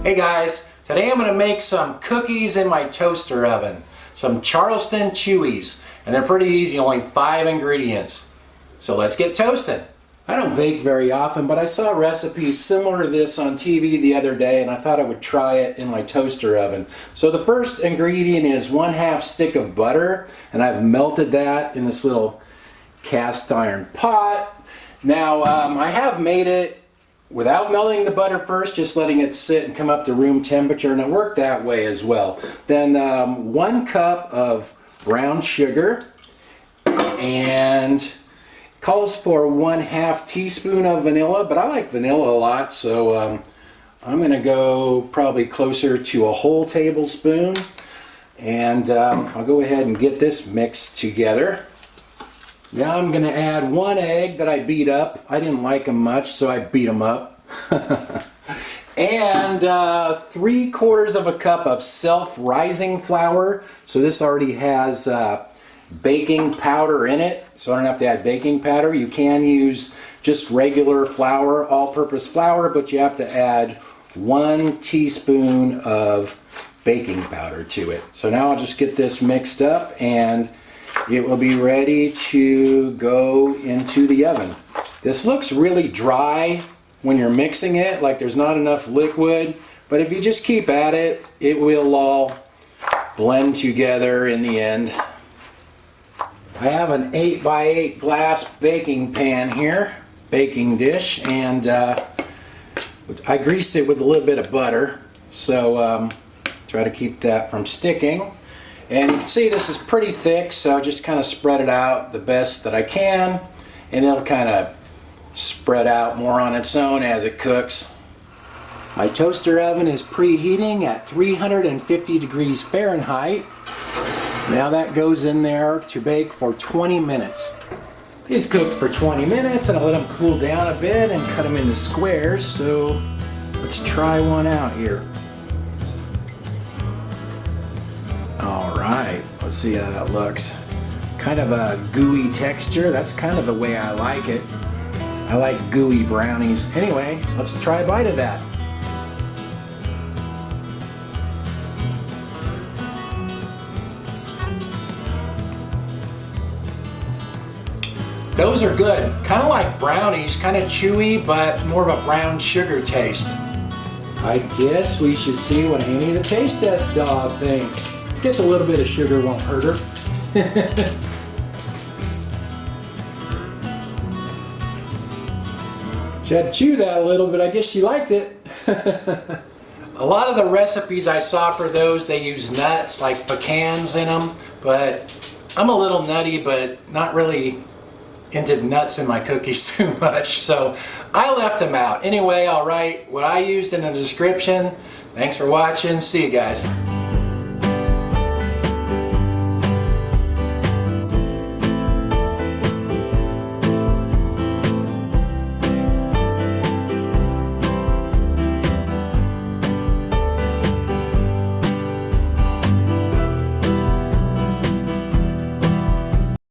Hey guys, today I'm going to make some cookies in my toaster oven. Some Charleston Chewies, and they're pretty easy, only 5 ingredients. So let's get toasting. I don't bake very often, but I saw recipes similar to this on TV the other day, and I thought I would try it in my toaster oven. So the first ingredient is 1/2 stick of butter, and I've melted that in this little cast iron pot. Now I have made it without melting the butter first, just letting it sit and come up to room temperature, and it worked that way as well. Then 1 cup of brown sugar, and calls for 1/2 teaspoon of vanilla, but I like vanilla a lot, so I'm going to go probably closer to a whole tablespoon, and I'll go ahead and get this mixed together. Now I'm going to add 1 egg that I beat up. I didn't like them much, so I beat them up. And 3/4 of a cup of self-rising flour. So this already has baking powder in it, so I don't have to add baking powder. You can use just regular flour, all-purpose flour, but you have to add 1 teaspoon of baking powder to it. So now I'll just get this mixed up, and it will be ready to go into the oven. This looks really dry when you're mixing it, like there's not enough liquid, but if you just keep at it, it will all blend together in the end. I have an 8x8 glass baking pan here, baking dish, and I greased it with a little bit of butter, so try to keep that from sticking. And you can see this is pretty thick, so I just kind of spread it out the best that I can, and it'll kind of spread out more on its own as it cooks. My toaster oven is preheating at 350 degrees Fahrenheit. Now that goes in there to bake for 20 minutes. These cooked for 20 minutes, and I let them cool down a bit and cut them into squares, so let's try one out here. Alright, let's see how that looks. Kind of a gooey texture. That's kind of the way I like it. I like gooey brownies. Anyway, let's try a bite of that. Those are good. Kind of like brownies, kind of chewy, but more of a brown sugar taste. I guess we should see what Amy the taste test dog thinks. Guess a little bit of sugar won't hurt her. She had to chew that a little, but I guess she liked it. A lot of the recipes I saw for those, they use nuts like pecans in them, but I'm a little nutty, but not really into nuts in my cookies too much, so I left them out. Anyway, I'll write what I used in the description. Thanks for watching. See you guys.